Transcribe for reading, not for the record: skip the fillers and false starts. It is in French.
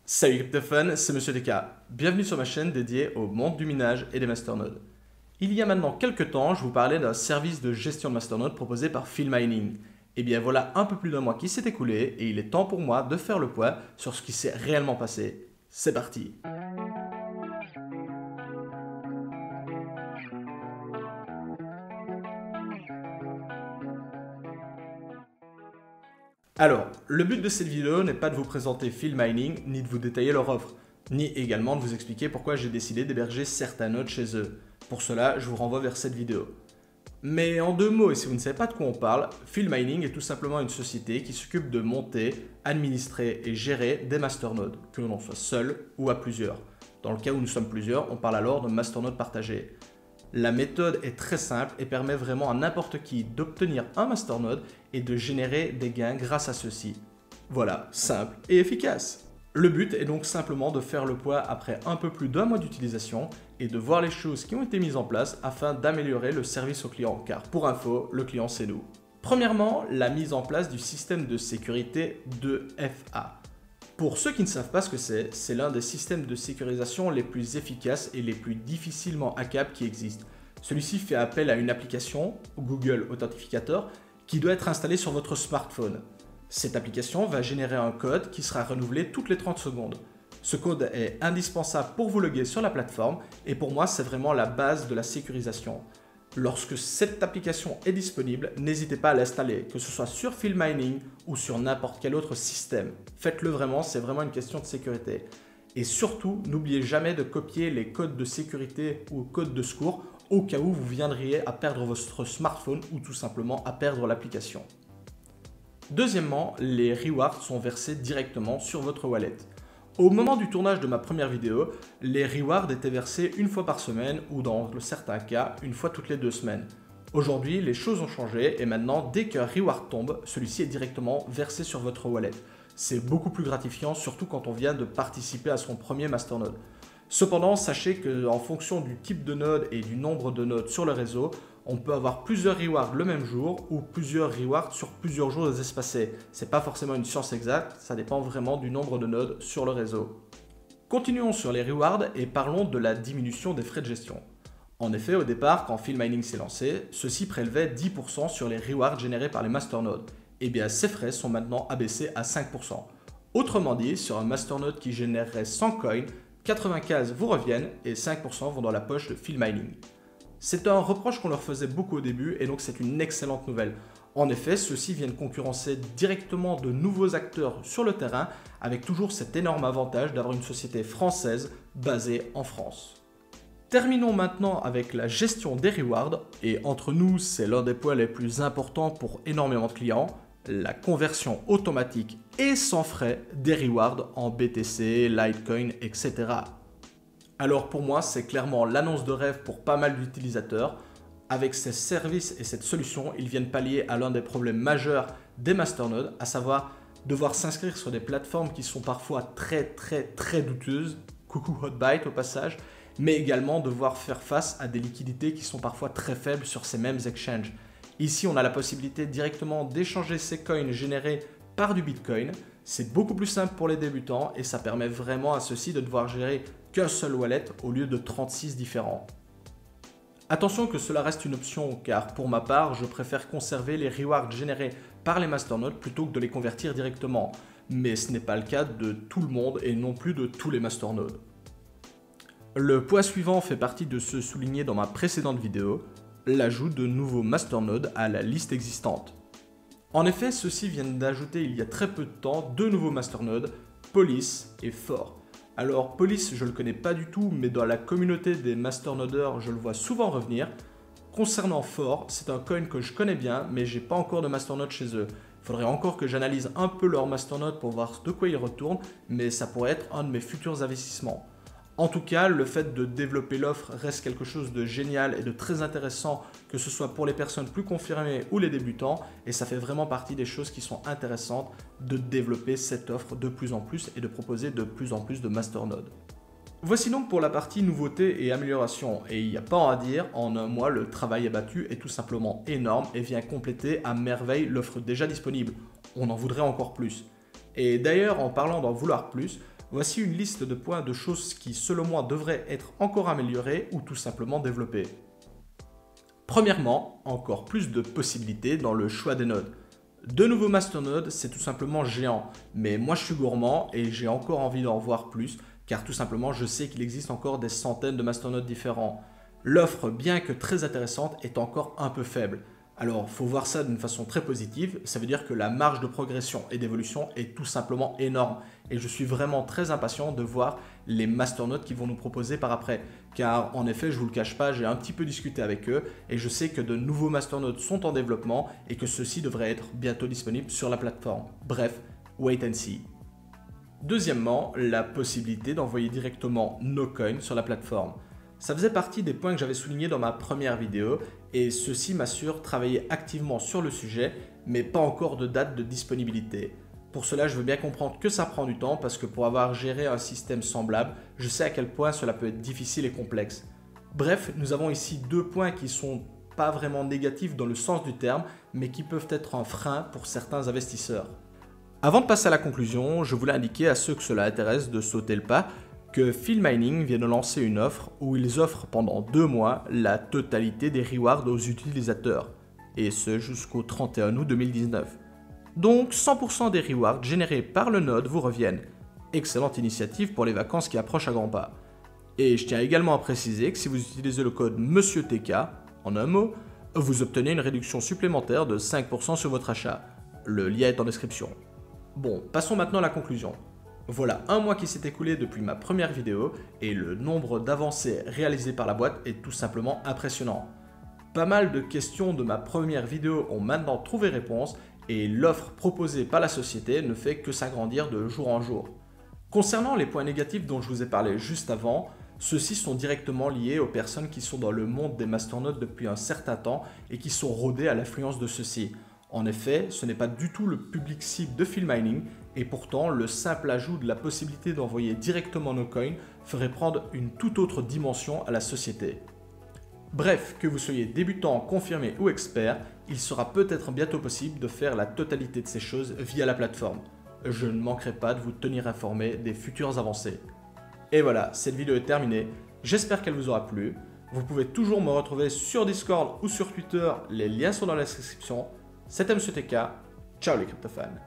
Salut Cryptophone, c'est Monsieur DK. Bienvenue sur ma chaîne dédiée au monde du minage et des masternodes. Il y a maintenant quelques temps, je vous parlais d'un service de gestion de masternodes proposé par Philmining. Et bien voilà un peu plus d'un mois qui s'est écoulé et il est temps pour moi de faire le point sur ce qui s'est réellement passé. C'est parti! Alors, le but de cette vidéo n'est pas de vous présenter Philmining ni de vous détailler leur offre, ni également de vous expliquer pourquoi j'ai décidé d'héberger certains nodes chez eux. Pour cela, je vous renvoie vers cette vidéo. Mais en deux mots, et si vous ne savez pas de quoi on parle, Philmining est tout simplement une société qui s'occupe de monter, administrer et gérer des masternodes, que l'on en soit seul ou à plusieurs. Dans le cas où nous sommes plusieurs, on parle alors de masternodes partagés. La méthode est très simple et permet vraiment à n'importe qui d'obtenir un masternode et de générer des gains grâce à ceci. Voilà, simple et efficace. Le but est donc simplement de faire le point après un peu plus d'un mois d'utilisation et de voir les choses qui ont été mises en place afin d'améliorer le service au client, car pour info, le client c'est nous. Premièrement, la mise en place du système de sécurité 2FA. Pour ceux qui ne savent pas ce que c'est l'un des systèmes de sécurisation les plus efficaces et les plus difficilement hackables qui existent. Celui-ci fait appel à une application, Google Authentificator, qui doit être installée sur votre smartphone. Cette application va générer un code qui sera renouvelé toutes les 30 secondes. Ce code est indispensable pour vous loguer sur la plateforme et pour moi c'est vraiment la base de la sécurisation. Lorsque cette application est disponible, n'hésitez pas à l'installer, que ce soit sur Philmining ou sur n'importe quel autre système. Faites-le vraiment, c'est vraiment une question de sécurité. Et surtout, n'oubliez jamais de copier les codes de sécurité ou codes de secours au cas où vous viendriez à perdre votre smartphone ou tout simplement à perdre l'application. Deuxièmement, les rewards sont versés directement sur votre wallet. Au moment du tournage de ma première vidéo, les rewards étaient versés une fois par semaine ou dans certains cas, une fois toutes les 2 semaines. Aujourd'hui, les choses ont changé et maintenant, dès qu'un reward tombe, celui-ci est directement versé sur votre wallet. C'est beaucoup plus gratifiant, surtout quand on vient de participer à son premier masternode. Cependant, sachez qu'en fonction du type de node et du nombre de nodes sur le réseau, on peut avoir plusieurs rewards le même jour ou plusieurs rewards sur plusieurs jours espacés. C'est pas forcément une science exacte, ça dépend vraiment du nombre de nodes sur le réseau. Continuons sur les rewards et parlons de la diminution des frais de gestion. En effet, au départ, quand Philmining s'est lancé, ceci prélevait 10% sur les rewards générés par les masternodes. Et bien ces frais sont maintenant abaissés à 5%. Autrement dit, sur un masternode qui générerait 100 coins, 95 vous reviennent et 5% vont dans la poche de Philmining. C'est un reproche qu'on leur faisait beaucoup au début et donc c'est une excellente nouvelle. En effet, ceux-ci viennent concurrencer directement de nouveaux acteurs sur le terrain avec toujours cet énorme avantage d'avoir une société française basée en France. Terminons maintenant avec la gestion des rewards et entre nous, c'est l'un des points les plus importants pour énormément de clients, la conversion automatique et sans frais des rewards en BTC, Litecoin, etc. Alors pour moi, c'est clairement l'annonce de rêve pour pas mal d'utilisateurs. Avec ces services et cette solution, ils viennent pallier à l'un des problèmes majeurs des masternodes, à savoir devoir s'inscrire sur des plateformes qui sont parfois très douteuses, coucou Hotbyte au passage, mais également devoir faire face à des liquidités qui sont parfois très faibles sur ces mêmes exchanges. Ici, on a la possibilité directement d'échanger ces coins générés par du Bitcoin. C'est beaucoup plus simple pour les débutants et ça permet vraiment à ceux-ci de devoir gérer qu'un seul wallet au lieu de 36 différents. Attention que cela reste une option car pour ma part, je préfère conserver les rewards générés par les masternodes plutôt que de les convertir directement. Mais ce n'est pas le cas de tout le monde et non plus de tous les masternodes. Le point suivant fait partie de ceux soulignés dans ma précédente vidéo, l'ajout de nouveaux masternodes à la liste existante. En effet, ceux-ci viennent d'ajouter il y a très peu de temps 2 nouveaux masternodes, Police et Fort. Alors Police, je ne le connais pas du tout, mais dans la communauté des masternodeurs, je le vois souvent revenir. Concernant Fort, c'est un coin que je connais bien, mais j'ai pas encore de masternode chez eux. Il faudrait encore que j'analyse un peu leur masternode pour voir de quoi ils retournent, mais ça pourrait être un de mes futurs investissements. En tout cas, le fait de développer l'offre reste quelque chose de génial et de très intéressant, que ce soit pour les personnes plus confirmées ou les débutants, et ça fait vraiment partie des choses qui sont intéressantes de développer cette offre de plus en plus et de proposer de plus en plus de masternodes. Voici donc pour la partie nouveauté et amélioration, et il n'y a pas à dire, en un mois le travail abattu est tout simplement énorme et vient compléter à merveille l'offre déjà disponible. On en voudrait encore plus. Et d'ailleurs, en parlant d'en vouloir plus, Voici une liste de points de choses qui selon moi devraient être encore améliorées ou tout simplement développées. Premièrement, encore plus de possibilités dans le choix des nodes. De nouveaux masternodes, c'est tout simplement géant, mais moi je suis gourmand et j'ai encore envie d'en voir plus, car tout simplement je sais qu'il existe encore des centaines de masternodes différents. L'offre, bien que très intéressante, est encore un peu faible. Alors, faut voir ça d'une façon très positive, ça veut dire que la marge de progression et d'évolution est tout simplement énorme. Et je suis vraiment très impatient de voir les masternodes qu'ils vont nous proposer par après. Car en effet, je vous le cache pas, j'ai un petit peu discuté avec eux et je sais que de nouveaux masternodes sont en développement et que ceux-ci devraient être bientôt disponibles sur la plateforme. Bref, wait and see. Deuxièmement, la possibilité d'envoyer directement nos coins sur la plateforme. Ça faisait partie des points que j'avais soulignés dans ma première vidéo et ceci m'assure travailler activement sur le sujet mais pas encore de date de disponibilité. Pour cela, je veux bien comprendre que ça prend du temps parce que pour avoir géré un système semblable, je sais à quel point cela peut être difficile et complexe. Bref, nous avons ici deux points qui sont pas vraiment négatifs dans le sens du terme mais qui peuvent être un frein pour certains investisseurs. Avant de passer à la conclusion, je voulais indiquer à ceux que cela intéresse de sauter le pas que Filmining vient de lancer une offre où ils offrent pendant 2 mois la totalité des rewards aux utilisateurs, et ce jusqu'au 31 août 2019. Donc 100% des rewards générés par le node vous reviennent. Excellente initiative pour les vacances qui approchent à grands pas. Et je tiens également à préciser que si vous utilisez le code MONSIEURTK, en un mot, vous obtenez une réduction supplémentaire de 5% sur votre achat. Le lien est en description. Bon, passons maintenant à la conclusion. Voilà un mois qui s'est écoulé depuis ma première vidéo et le nombre d'avancées réalisées par la boîte est tout simplement impressionnant. Pas mal de questions de ma première vidéo ont maintenant trouvé réponse et l'offre proposée par la société ne fait que s'agrandir de jour en jour. Concernant les points négatifs dont je vous ai parlé juste avant, ceux-ci sont directement liés aux personnes qui sont dans le monde des masternodes depuis un certain temps et qui sont rodées à l'influence de ceux-ci. En effet, ce n'est pas du tout le public cible de Filmining et pourtant le simple ajout de la possibilité d'envoyer directement nos coins ferait prendre une toute autre dimension à la société. Bref, que vous soyez débutant, confirmé ou expert, il sera peut-être bientôt possible de faire la totalité de ces choses via la plateforme. Je ne manquerai pas de vous tenir informé des futures avancées. Et voilà, cette vidéo est terminée, j'espère qu'elle vous aura plu. Vous pouvez toujours me retrouver sur Discord ou sur Twitter, les liens sont dans la description. C'était MonsieurTK, ciao les cryptofans.